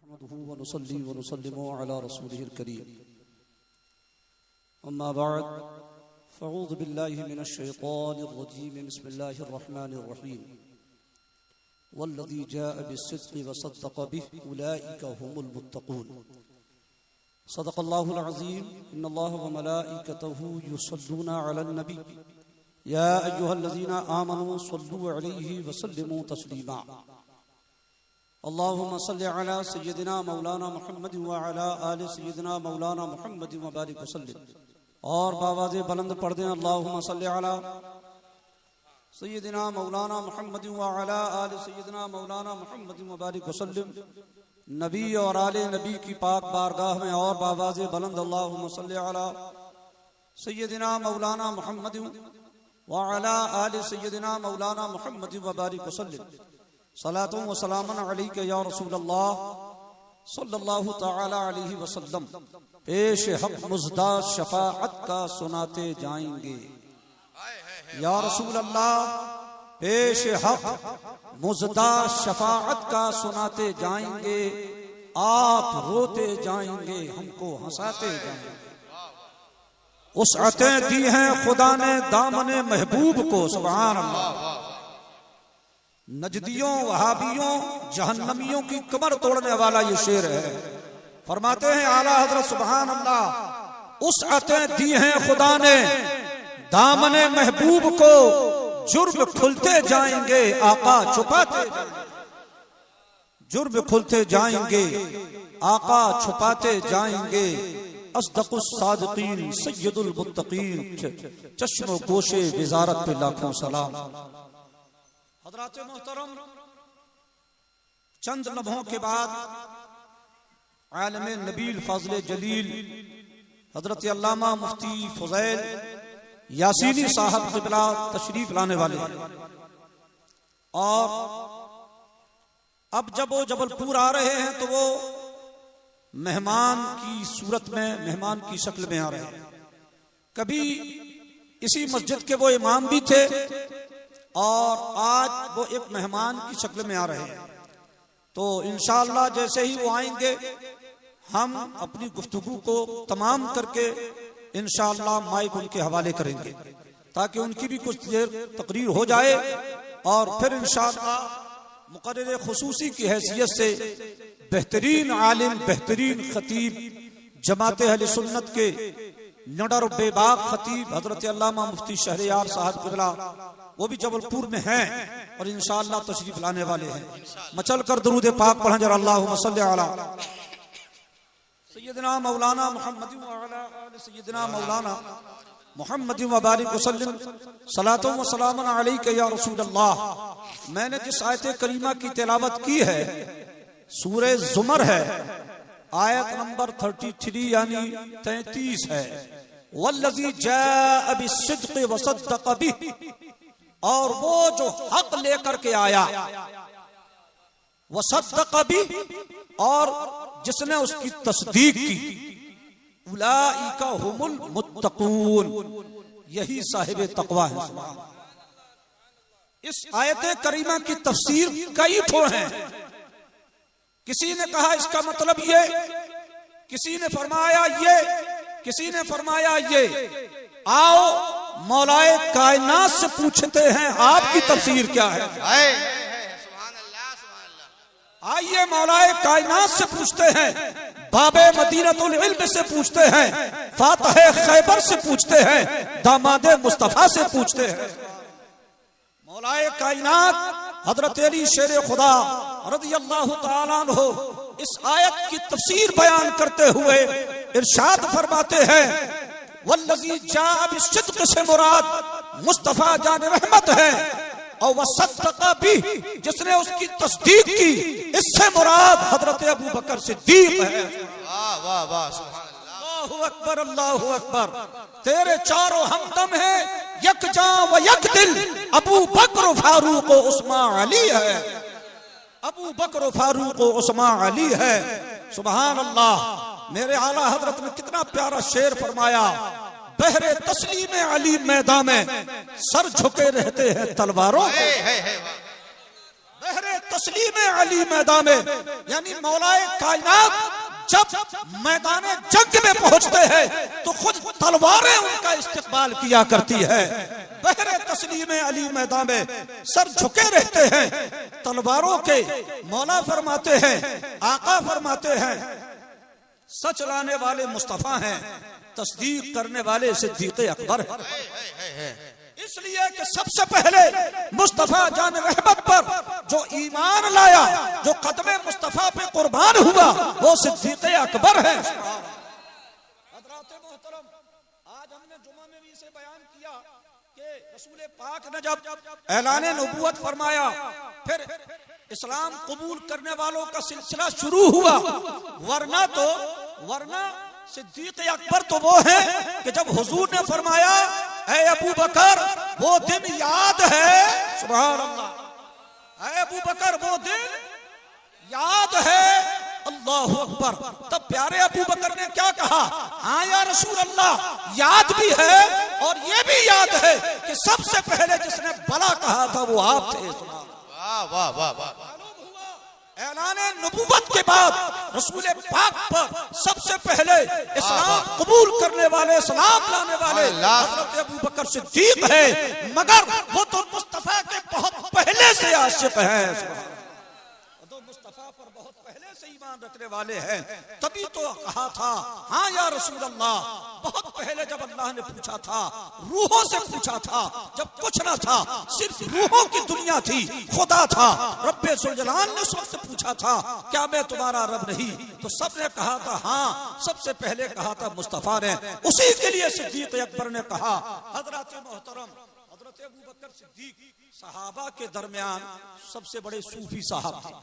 नहमदुहु व नुसल्ली व नुसल्लिमु अला रसूलिहिल करीम। अम्मा बअद फ़अऊज़ु बिल्लाहि मिनश शैतानिर रजीम। बिस्मिल्लाहिर रहमानिर रहीम। वल्लज़ी जाअ बिस्सिद्क़ि व सद्दक़ बिहि उलाइका हुमुल मुत्तक़ून। सदक़ल्लाहुल अज़ीम। इन्नल्लाह व मलाइकतहु युसल्लूना अलन नबी या अय्युहल्लज़ीना आमनू सल्लू अलैहि व सल्लिमू तस्लीमा। अल्लाहुम्मा सल्लि अला सय्यदिना मौलाना मुहम्मद व अला आलि सय्यदिना मौलाना मुहम्मद व बारिक वसल्लिम। और बावाज़े बुलंद पढ़ दें अल्लाहुम्मा सल्लि अला सय्यदिना मौलाना मुहम्मद व अला आलि सय्यदिना मौलाना मुहम्मद व बारिक वसल्लिम। नबी और आले नबी की पाक बारगाह में और बावाज़े बुलंद अल्लाहुम्मा सल्लि अला सय्यदिना मौलाना मुहम्मद व अला आलि सय्यदिना मौलाना मुहम्मद व बारिक वसल्लिम। सलातुम व सलामन अलैका या रसूल अल्लाह सल्लल्लाहु तआला अलैहि वसल्लम। पेश हक मुज़दा शफाअत का सुनाते जाएंगे या रसूल अल्लाह। पेश हक मुज़दा शफाअत का सुनाते जाएंगे। आप रोते जाएंगे, हमको हंसाते जाएंगे। उसअतें दी हैं खुदा ने दामने महबूब को। सुभान अल्लाह। नजदियों वहाबियों जहन्नमियों की कमर तोड़ने वाला ये शेर है। फरमाते हैं आला हजरत सुभान अल्लाह, उसअतें दी हैं खुदा ने दामने महबूब को। जुर्म खुलते जाएंगे आका छुपाते जाएंगे। जुर्म खुलते जाएंगे आका छुपाते जाएंगे। अस्दक़ुस सादिक़ीन सय्यदुल मुत्तक़ीन चश्मो गोशे विज़ारत पे लाखों सलाम। हज़रात मोहतरम, चंद लम्हों के बाद आलमे नबील फ़ाज़िल जलील हज़रत अल्लामा मुफ्ती फ़ुज़ैल यासीनी साहब क़िबला तशरीफ लाने वाले हैं। और अब जब वो जबलपुर आ रहे हैं तो वो मेहमान की सूरत में, मेहमान की शक्ल में आ रहे हैं। कभी इसी मस्जिद के वो इमाम भी थे और आज वो एक मेहमान की शक्ल में आ रहे हैं। तो इंशाअल्लाह जैसे ही वो आएंगे हम अपनी गुफ्तगू को तमाम करके इंशाअल्लाह माइक उनके हवाले करेंगे ताकि उनकी भी कुछ देर तकरीर हो जाए। और फिर इंशाअल्लाह मुक़र्रिर खुसूसी की हैसियत से बेहतरीन आलिम, बेहतरीन खतीब, जमात अहले सुन्नत के नडर बेबाक खतीब हजरत अल्लामा मुफ्ती शहरयार साहब क़िबला वो भी जबलपुर में हैं और इंशाअल्लाह तशरीफ लाने वाले हैं। मचल कर दरूद पाक पढ़ें जरा। अल्लाहुम्मा सल्लि अला सय्यदना मौलाना मुहम्मद व अला आलि सय्यदना मौलाना मुहम्मद व बारिक वसल्लम। सलातुम व सलामुन अलैका या रसूल अल्लाह। मैंने जिस आयत करीमा की तिलावत की है सूरह ज़ुमर है, आयत नंबर 33 यानी 33 है। वल्लज़ी जाअ बिस्सिद्क़ि व सद्दक़ बिहि। और वो जो हक लेकर के आया, वसद्दक़ बिहि, और जिसने उसकी तस्दीक की, उलाइका हुमुल मुत्तक़ून, यही साहिब तक़वा है। इस आयत करीमा की तफसीर कई ठो हैं। किसी ने कहा इसका मतलब ये, किसी ने फरमाया ये, किसी ने फरमाया ये। आओ मौलाए कायनात से पूछते हैं आपकी तफसीर क्या है। आइए मौलाए कायनात से पूछते हैं, बाबे मदीनतुल इल्म से पूछते हैं, फातह खैबर से पूछते हैं, दामादे मुस्तफा से पूछते हैं। मौलाए कायनात हजरत अली शेर खुदा रज़ियल्लाहु ताला अन्हु इस आयत की तफसीर बयान करते हुए इरशाद फरमाते हैं, वल्लज़ी जाअ बिस्सिद्क़ से मुराद मुस्तफा जान रहमत है, और वसद्दक़ बिहि जिसने उसकी तस्दीक की, इससे मुराद हजरत अबू बकर सिद्दीक है। वाह वाह वाह, सुभान अल्लाह, अल्लाहु अकबर, अल्लाहु अकबर। तेरे चारों हमदम है, यक जां व यक दिल, अबू बकर फारूक व उस्मान अली है। अबू बकर फारूक व उस्मान अली है। सुभान अल्लाह। मेरे आला हजरत ने कितना प्यारा शेर फरमाया, बहरे तस्लीम अली मैदान में सर झुके रहते हैं तलवारों को। बहरे तस्लीम अली मैदान में, यानी मौलाए कायनात जब मैदान जंग में पहुंचते हैं तो खुद तलवारें उनका इस्तेमाल किया करती है। बहरे तस्लीम अली मैदान में सर झुके रहते हैं, तलवारों के मौला फरमाते हैं, आका फरमाते हैं, सच लाने वाले मुस्तफा हैं, तस्दीक करने वाले सिद्दीक़ अकबर है। इसलिए कि सबसे पहले मुस्तफा जान रहमत पर जो ईमान लाया, जो कदमे मुस्तफा पे कुर्बान हुआ, वो सिद्दीक़ अकबर है। हज़रात मोहतरम, आज हमने जुमा में भी इसे बयान किया कि रसूल पाक ने जब ऐलान नबूवत फरमाया, फिर इस्लाम कबूल करने वालों का सिलसिला शुरू हुआ। वरना सिद्दीक़ अकबर तो वो है कि जब हुजूर ने फरमाया ऐ अबू बकर वो दिन याद है, सुभान अल्लाह, ऐ अबू बकर वो दिन याद है, अल्लाहु अकबर। तब प्यारे अबू बकर ने क्या कहा, हाँ या रसूल अल्लाह, याद भी है और ये भी याद है कि सबसे पहले जिसने भला कहा था वो आप थे। वाह वाह वाह वाह। ऐलाने नबूवत के बाद रसूल पाक पर सबसे पहले इस्लाम कबूल करने वाले, इस्लाम लाने वाले हज़रत अबू बकर सिद्दीक है, मगर वो तो मुस्तफा के बहुत पहले से आशिक है, तो मुस्तफा पर बहुत पहले से ईमान रखने वाले हैं। तभी तो कहा था हाँ या रसूल अल्लाह। बहुत पहले जब अल्लाह ने पूछा था, रूहों से पूछा था, जब कुछ ना था, सिर्फ रूहों की दुनिया थी, खुदा था, रब्बे सुलजलाल ने सबसे पूछा था क्या मैं तुम्हारा रब नहीं, तो सबने कहा था हाँ, सबसे पहले कहा था मुस्तफा ने। उसी के लिए सिद्दीक़ अकबर ने कहा, हज़रत मोहतरम हज़रत अबू बकर सिद्दीक सहाबा के दरमियान सबसे बड़े सूफी साहब थे,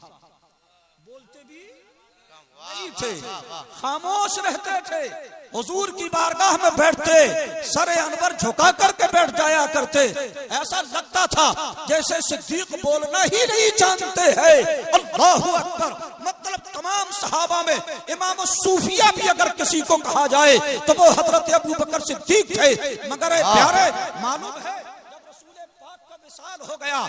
बोलते भी नहीं थे, खामोश रहते थे, हुजूर की बारगाह में बैठते सरे अनवर झुका करके बैठ जाया करते। ऐसा लगता था जैसे सिद्दीक बोलना ही नहीं जानते हैं। अल्लाहु अकबर। मतलब तमाम सहाबा में इमाम सूफिया भी अगर किसी को कहा जाए तो वो हजरत अबू बकर सिद्दीक थे। मगर प्यारे मालूम है जब रसूल पाक का विसाल हो गया,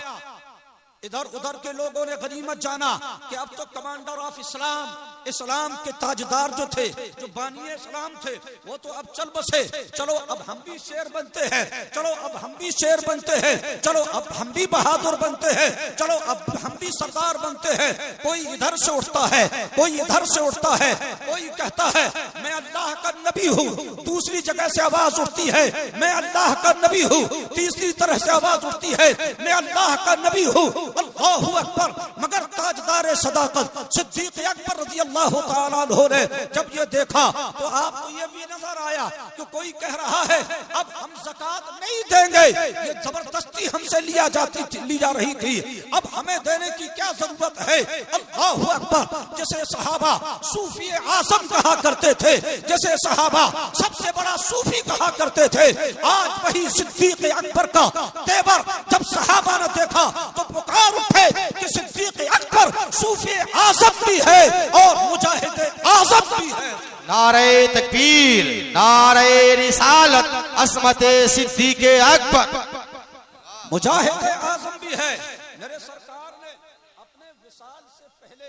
इधर उधर के लोगों ने गनीमत जाना कि अब तो कमांडर ऑफ इस्लाम, इस्लाम के ताजदार जो थे, जो बानिए इस्लाम थे, वो तो अब चल बसे, चलो अब हम भी शेर बनते हैं, चलो अब हम भी शेर बनते हैं, चलो अब हम भी बहादुर बनते हैं, चलो अब हम भी सरदार बनते हैं। कोई इधर से उठता है, कोई इधर से उठता है, कोई कहता है मैं अल्लाह का नबी हूँ, दूसरी जगह से आवाज उठती है मैं अल्लाह का नबी हूँ, तीसरी तरह से आवाज उठती है मैं अल्लाह का नबी हूँ। अल्लाहु अकबर। मगर ताजदार सदाकत सिद्दीक अकबर रज़ी अल्लाह तआला अन्हु ने जब ये देखा तो आपको ये भी नजर आया कि कोई कह रहा है अब हम ज़कात नहीं देंगे, ये जबरदस्ती हमसे ली जा रही थी, अब हमें देने की क्या जरूरत है। अल्लाहु अकबर। जैसे सहाबा सूफी आज़म कहा करते थे, जैसे सहाबा सबसे बड़ा सूफी कहा करते थे, आज वही सिद्दीक अकबर का तेवर जब सहाबा ने देखा तो पुकार उठे कि सिद्दीक अकबर सूफी आज़म भी है और मुजाहिद आज़म भी है। नारे तकबीर, नारे रिसालत, असमत सिद्दीक अकबर, मुजाहिद आज़म भी है। मेरे सरकार ने अपने विसाल से पहले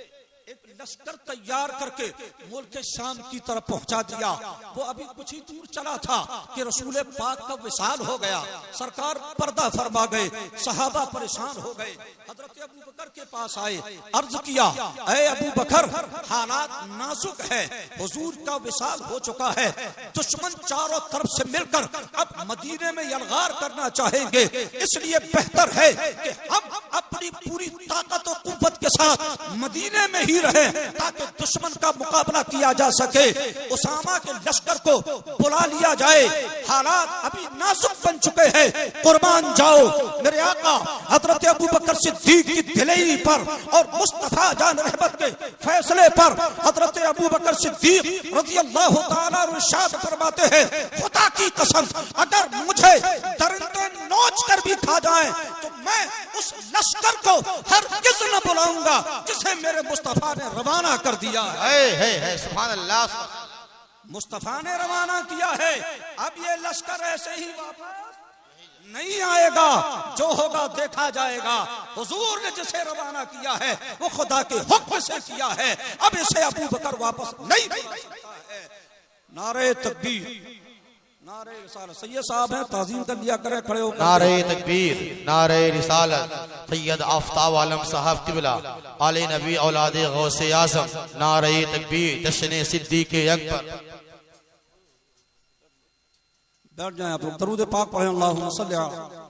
एक लश्कर तैयार करके मुल्क शाम की तरफ पहुंचा दिया। वो अभी कुछ ही दूर चला था कि रसूल पाक का विसाल हो गया, सरकार पर्दा फरमा गए, सहाबा परेशान हो गए, हजरत अबू बकर के पास आए, अर्ज किया ऐ अबू बकर हालात नाजुक है, हुजूर का विसाल हो चुका है, दुश्मन चारों तरफ से मिलकर अब मदीने में यलगार करना चाहेंगे, इसलिए बेहतर है कि हम अपनी पूरी ताकत और कुव्वत के साथ मदीने में ही रहें ताकि दुश्मन का मुकाबला किया जा सके। उसामा के लश्कर को बुला लिया जाए, हालात अभी नाजुक बन चुके हैं, कुर्बान जाओ। मेरे आका हजरत अबू बकर सिद्दीक की दिलेरी पर और मुस्तफा जान रहमत के फैसले पर हजरत अबू बकर सिद्दीक रज़ी अल्लाह तआला इरशाद फरमाते हैं, खुदा की कसम अगर मुझे दरिंदे नोच कर भी खा जाए तो मैं उस लश्कर को हरगिज़ न बुलाऊंगा जिसे मेरे मुस्तफा ने रवाना कर दिया है। सुभान अल्लाह। मुस्तफा ने रवाना किया है, अब ये लश्कर ऐसे ही वापस नहीं आएगा, जो होगा देखा जाएगा। हुजूर ने जिसे रवाना किया है वो खुदा के हुक्म से किया है, अब इसे अबू बकर वापस नहीं कर सकता है। नारे तकबीर, नारे रिसालत। सैयद साहब हैं, ताज़ीम कर लिया करें, खड़े होकर। नारे तकबीर, नारे रिसालत, सैयद आफ्ताब आलम साहब किबला, आले नबी औलादे गौसे आज़म, नारे तकबीर, जश्न सिद्दीक़ अकबर। बैठ जाएं आप लोग, दरूद पाक पढ़ें। अल्लाहुम्मा सल्ली अला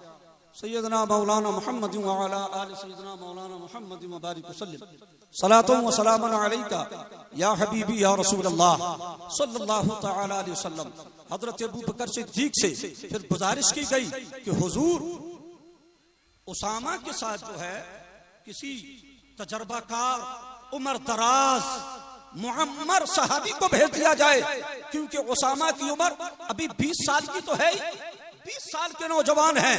सैयदना मौलाना मुहम्मद व अला आलि सैयदना मौलाना मुहम्मद व बारिक वसल्लम। सलातु व सलामुन अलैका या हबीबी या रसूल अल्लाह सल्लल्लाहु तआला अलैहि वसल्लम। हजरत अबू बकर सिद्दीक से फिर गुजारिश की गई कि हुजूर उसामा के साथ जो है किसी तजर्बाकार, उम्र दराज, मुअम्मर सहाबी को भेज दिया जाए, क्योंकि उसामा की उम्र अभी 20 साल की तो है ही, 20 साल के नौजवान हैं।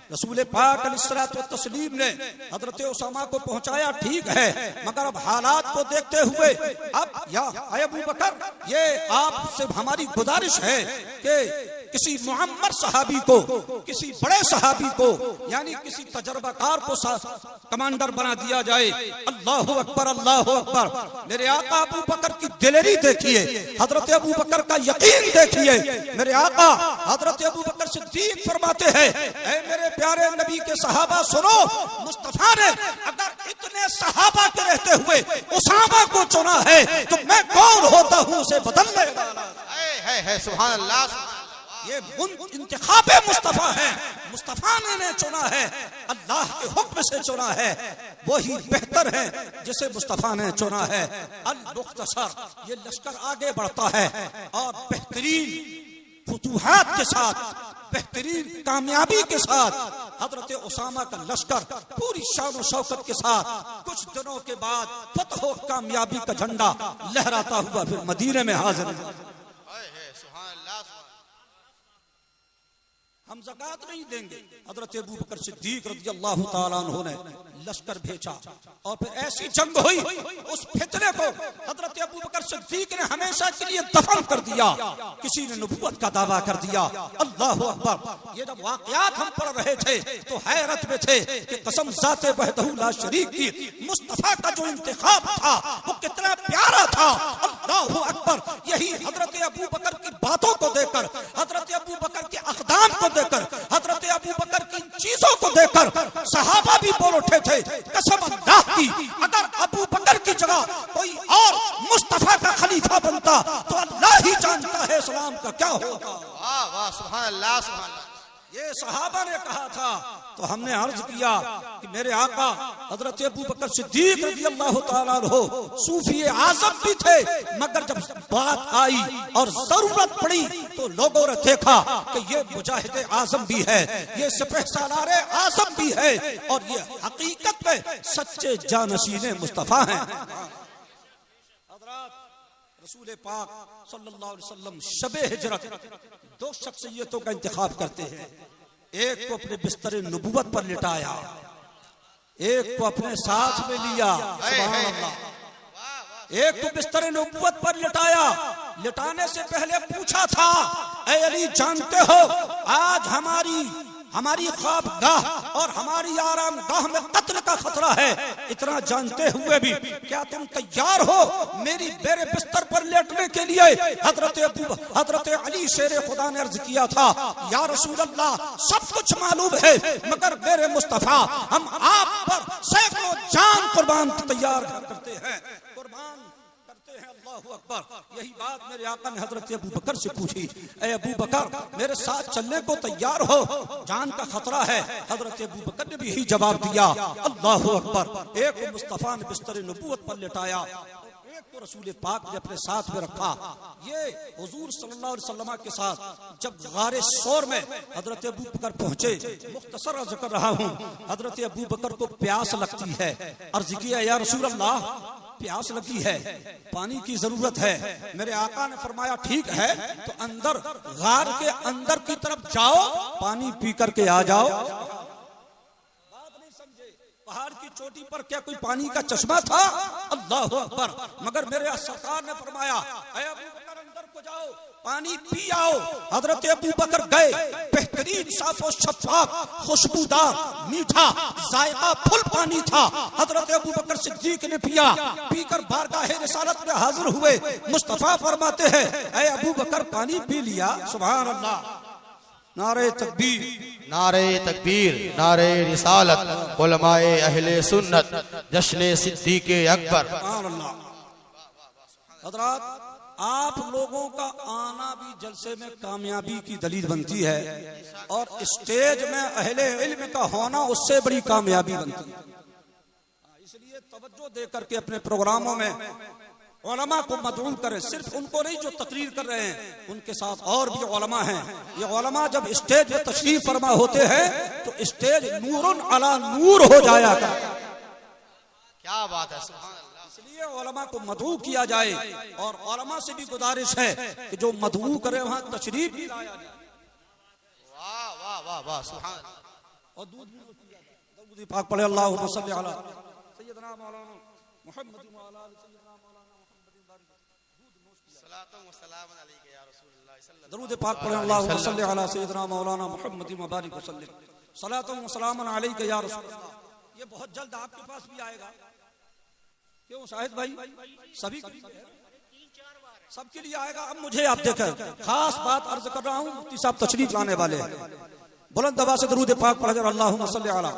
रसूल पाक अलैहिस्सलातु वस्सलाम ने हजरत उसामा को पहुंचाया, ठीक है, मगर अब हालात को देखते हुए अब या अबू बकर, ये आपसे हमारी गुजारिश है कि किसी मुअम्मर सहाबी को, किसी बड़े सहाबी को, यानी किसी तजर्बाकार को कमांडर बना दिया जाए। अल्लाहु अकबर, अल्लाहु अकबर। मेरे आका अबू बकर की दिलेरी देखिए, हजरत अबू बकर का यकीन देखिए। मेरे आका हजरत अबू बकर सिद्दीक फरमाते हैं, ऐ मेरे प्यारे नबी के सहाबा सुनो, मुस्तफा ने अगर इतने सहाबा के रहते हुए उसामा को चुना है तो मैं कौन होता हूँ उसे बदलने वाला। है सुभान अल्लाह। ये इंतखाबे मुस्तफा है, मुस्तफा ने चुना है, अल्लाह के हुक्म से चुना है, वही बेहतर है जिसे मुस्तफा ने चुना है। अल मुख्तसर, ये लश्कर आगे बढ़ता है और बेहतरीन फुतूहात के साथ, बेहतरीन कामयाबी के साथ हजरत उसामा का लश्कर पूरी शान और शौकत के साथ कुछ दिनों के बाद फतह और कामयाबी का झंडा लहराता हुआ फिर मदीने में हाजिर है। हम ज़कात नहीं देंगे। हजरत अबू बकर सिद्दीक रज़ियल्लाहु ताला अन्हु ने लश्कर भेजा और फिर ऐसी जंग हुई, उस फितने को हजरत अबू बकर सिद्दीक ने हमेशा के लिए दफन कर दिया। किसी ने नबूवत का दावा कर दिया। अल्लाहु अकबर। ये जब वाक़यात हम पढ़ रहे थे तो हैरत में थे कि कसम ज़ाते वहदहू ला शरीक की, मुस्तफा का जो इंतखाब था वो कितना प्यारा था। अल्लाहु अकबर। यही हजरत अबू बकर की बातों को देखकर, हजरत अबू बकर के अक़दाम को देखकर, हजरत अबू बकर की चीजों को देखकर सहाबा भी बोल उठे थे, कसम अल्लाह की, अगर अबू बकर की जगह कोई और मुस्तफा का खलीफा बनता तो अल्लाह ही जानता है इस्लाम का क्या होगा। वाह वाह, सुभान अल्लाह, सुभान अल्लाह। ये सहाबा ने कहा था तो हमने अर्ज किया कि मेरे आका हजरत अबू बकर सिद्दीक रज़ियल्लाहु ताला अन्हु सूफी आज़म भी थे, मगर जब बात आई और जरूरत पड़ी तो लोगों ने देखा कि ये मुजाहिद आज़म भी है, ये सिपहसालार आज़म भी है और ये हकीकत में सच्चे जानशीन मुस्तफा हैं। रसूल पाक सल्लल्लाहु अलैहि वसल्लम शबे हिजरत दो शख्सियतों का इंतखाब करते हैं। एक को अपने बिस्तर नबूवत पर लिटाया, एक को अपने साथ में लिया। सुभान अल्लाह। एक को बिस्तर नबूवत पर लिटाया, लिटाने से पहले पूछा था, ऐ अली जानते हो आज हमारी ख्वाबगाह और हमारी आरामगाह में कत्ल का खतरा है, इतना जानते हुए भी क्या तुम तैयार हो मेरे बिस्तर पर लेटने के लिए? हजरत अली शेर खुदा ने अर्ज किया था, या रसूल अल्लाह सब कुछ मालूम है मगर मेरे मुस्तफा हम आप पर सैकड़ों जान कुर्बान तैयार करते हैं, कुर्बान करते हैं। अल्लाहु अकबर। यही बात मेरे आका ने हजरत अबू बकर से पूछी, ऐ अबू बकर मेरे साथ चलने को तैयार हो, जान का खतरा है। हजरत अबू बकर ने भी यही जवाब दिया। अल्लाहु अकबर। एक को मुस्तफा ने बिस्तर नबूवत पर लिटाया, एक को रसूल पाक ने अपने साथ में रखा। ये हुजूर सल्लल्लाहु अलैहि वसल्लम के साथ जब गारे सौर में हजरत अबू बकर पहुंचे, मुख्तसर अर्ज कर रहा हूँ, हजरत अबू बकर को प्यास लगती है। अर्ज किया, या रसूल अल्लाह प्यास लगी है, पानी की जरूरत है। मेरे आका ने फरमाया ठीक है तो अंदर गार के अंदर की तरफ जाओ, पानी पी करके आ जाओ। बात नहीं समझे, पहाड़ की चोटी पर क्या कोई पानी का चश्मा था? अल्लाहु अकबर। मगर मेरे सरकार ने फरमाया, ऐ अबू बकर अंदर को जाओ, पानी पी आओ। हजरत अबू बकर गए, बेहतरीन साफो शफाफ खुशबूदार मीठा जायका फुल पानी था। हजरत अबू बकर सिद्दीक ने पिया, पीकर बारगाहे रिसालत में हाजिर हुए। मुस्तफा फरमाते हैं, ऐ अबू बकर पानी पी लिया? सुभान अल्लाह, नारे तकबीर, नारे तकबीर, नारे रिसालत, उलमाए अहले सुन्नत, जश्न सिद्दीक़ अकबर। सुभान अल्लाह। हजरात, आप लोगों का आना भी जलसे में कामयाबी की दलील बनती है, और स्टेज में अहले इल्म का होना उससे बड़ी कामयाबी बनती है। इसलिए तवज्जो दे करके अपने प्रोग्रामों में उलमा को मदऊं करें। सिर्फ उनको नहीं जो तकरीर कर रहे हैं, उनके साथ और भी उलमा हैं। ये उलमा जब स्टेज पे तशरीफ फरमा होते हैं तो स्टेज नूरुन अला नूर हो जाया करता है। क्या बात है, सुभान अल्लाह। इसलिए उलमा को मदऊ किया जाए, और उलमा से भी गुजारिश है कि जो मदऊ करे वहां तशरीफ भी लाया जाए। वाह वाह वाह वाह, सुभान अल्लाह। और दूध पाक पढ़े, अल्लाहुम्मा सल्ली अला सय्यदना मौलाना मुहम्मद व अला सय्यदना मौलाना मुहम्मद बारिक। सलातो व सलाम अलैका या रसूलल्लाह सल्लल्लाहु। दरूद पाक पढ़े, अल्लाहुम्मा सल्ली अला सय्यदना मौलाना मुहम्मद व बारिक वसल्लम। सलातो व सलाम अलैका या रसूलल्लाह। ये बहुत जल्द आपके पास भी आएगा। क्यों शाहिद भाई? सभी सबके लिए आएगा। अब मुझे आप देखें, खास बात अर्ज कर रहा हूँ, मुफ्ती साहब तशरीफ लाने वाले हैं। बुलंद दबा से दरूद पाक पढ़, अल्लाहुम्मा सल्ली अला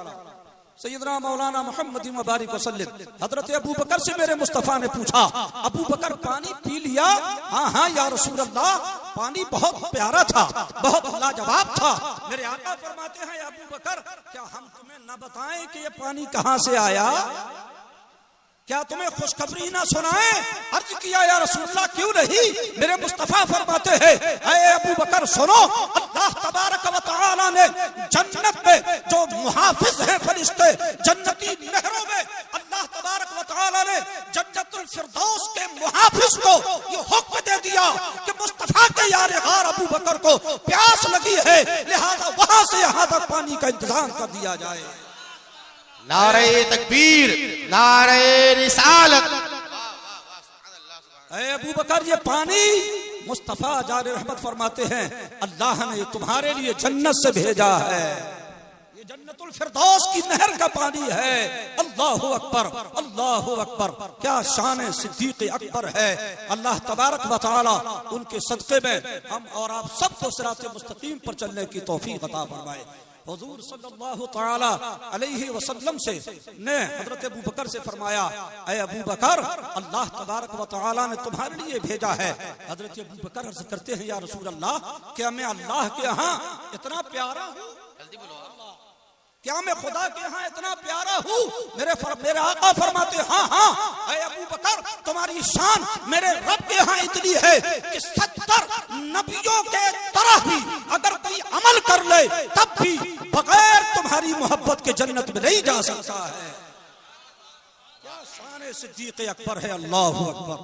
सय्यदना मौलाना मुहम्मद व बारिक वसल्लम। हजरत अबू बकर से मेरे मुस्तफा ने पूछा, अबू बकर पानी पी लिया? हाँ हाँ या रसूल अल्लाह, पानी बहुत प्यारा था, बहुत लाजवाब था। मेरे आका फरमाते हैं, अबू बकर क्या हम तुम्हें न बताएं कि ये पानी कहाँ से आया? क्या तुम्हें खुशखबरी ना सुनाए? अर्ज किया, या रसूलल्लाह क्यों नहीं? मेरे मुस्तफा फरमाते हैं, ऐ अबू बकर सुनो, अल्लाह तबारक व तआला ने जन्नत में जो मुहाफिज हैं फरिश्ते, जन्नती नहरों में अल्लाह तबारक व तआला ने जन्नतुल फिरदौस के मुहाफिज को ये हुक्म दे दिया कि मुस्तफा के यार गार अबू बकर को प्यास लगी है, लिहाजा वहां से यहाँ तक पानी का इंतजाम कर दिया जाए। नारे तकबीर, नारे रिसालत। ऐ अबू बकर, ये पानी मुस्तफा जार रहमत फरमाते हैं, अल्लाह ने तुम्हारे लिए जन्नत से भेजा है। ये जन्नतुल फिरदौस की नहर का पानी है। अल्लाहु अकबर, अल्लाहु अकबर। क्या शान सिद्दीक अकबर है। अल्लाह तबारक व तआला उनके सदक़े में हम और आप सबको सिराते मुस्तकीम पर चलने की तौफीक अता फरमाए। हुजूर सल्लल्लाहु तआला अलैहि वसल्लम से ने हजरत अबू बकर से फरमाया, ऐ अबू बकर, अल्लाह तबारक व तआला ने तुम्हारे लिए भेजा है। हजरत अबू बकर अर्ज करते हैं, या रसूल अल्लाह, क्या मैं अल्लाह के यहाँ इतना प्यारा हूँ? जल्दी बोलो। क्या मैं खुदा के यहाँ इतना प्यारा हूँ? मेरे आका फरमाते, हाँ हाँ ऐ अबू बकर, तुम्हारी शान मेरे रब के यहाँ इतनी है कि 70 नबियों के तरह भी अगर कोई अमल कर ले तब भी बगैर तुम्हारी मोहब्बत के जन्नत में नहीं जा सकता है। क्या शान सिद्दीक अकबर है। अल्लाहु अकबर,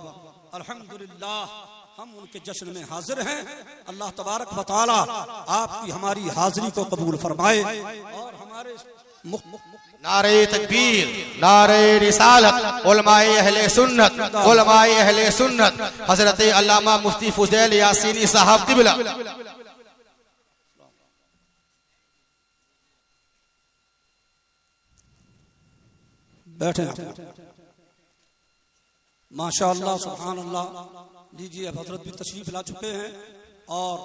अल्हम्दुलिल्लाह। हम उनके जश्न में हाजिर हैं। अल्लाह तबारक व तआला आपकी हमारी हाजिरी को कबूल फरमाए, और हमारे नारे तकबीर, नारे रिसालत, उलमाए अहले सुन्नत, उलमाए अहले सुन्नत, हजरत अल्लामा मुफ्ती फुज़ैल यासीनी साहब क़िबला। बैठे माशाअल्लाह, सुभान अल्लाह। लीजिए, अब हजरत भी तशरीफ ला चुके हैं, और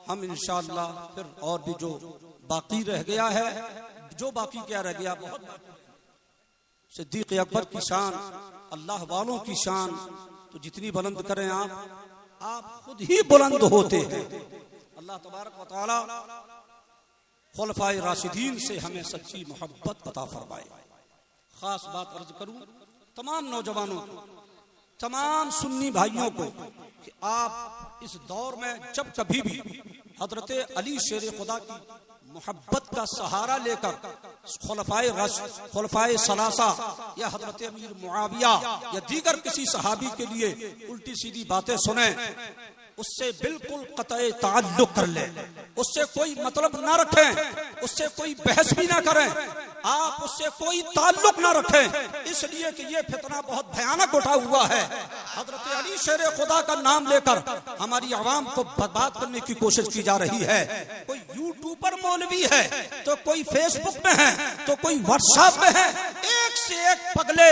हम इंशाअल्लाह फिर और भी जो बाकी रह गया है, जो बाकी क्या रह गया, बहुत सिद्दीक अकबर की शान, अल्लाह वालों की शान तो जितनी बुलंद करें आप खुद ही बुलंद होते हैं। अल्लाह तबारक व तआला खुलफाए राशिदीन से हमें सच्ची मोहब्बत अता फरमाए। खास बात अर्ज करूं तमाम नौजवानों को, तमाम सुन्नी भाइयों को, कि आप इस दौर में जब कभी भी हजरत अली शेर खुदा की मोहब्बत का सहारा लेकर खुलफाए सलासा या हजरत अमीर मुआविया या दीगर किसी सहाबी के लिए उल्टी सीधी बातें सुने, उससे बिल्कुल कतई ताल्लुक कर ले, उससे कोई मतलब ना रखें, उससे कोई बहस भी ना करें। आप उससे कोई ताल्लुक ना रखें, इसलिए कि ये फितना बहुत भयानक उठा हुआ है। हजरत अली शेर खुदा का नाम लेकर हमारी आवाम को बर्बाद करने की कोशिश की जा रही है। कोई यूट्यूबर मौलवी है तो कोई फेसबुक में है तो कोई व्हाट्सएप में है, एक से एक पगले,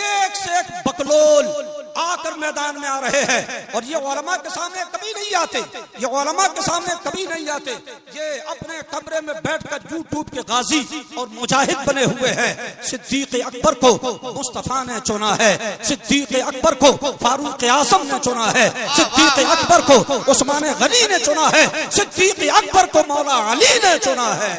एक से एक बकलोल आकर मैदान में आ रहे हैं। और ये उलमा के सामने कभी नहीं आते, ये उलमा के सामने कभी नहीं आते। ये अपने कमरे में बैठकर यूट्यूब के गाजी और मुजाहिद बने हुए हैं। सिद्दीक अकबर को मुस्तफा ने चुना है, सिद्दीक अकबर को फारूक आजम ने चुना है, सिद्दीक अकबर को उस्मान गनी ने चुना है, सिद्दीक अकबर को मौला अली ने चुना है।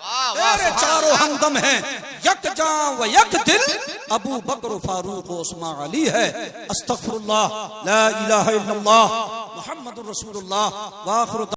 तेरे चारों हमदम हैं, यक जान व यक दिल, अबू बकर फारूक उस्मान अली है। अस्तगफिरुल्लाह, ला इलाहा इल्लल्लाह, मुहम्मदुर रसूलुल्लाह, व आखिर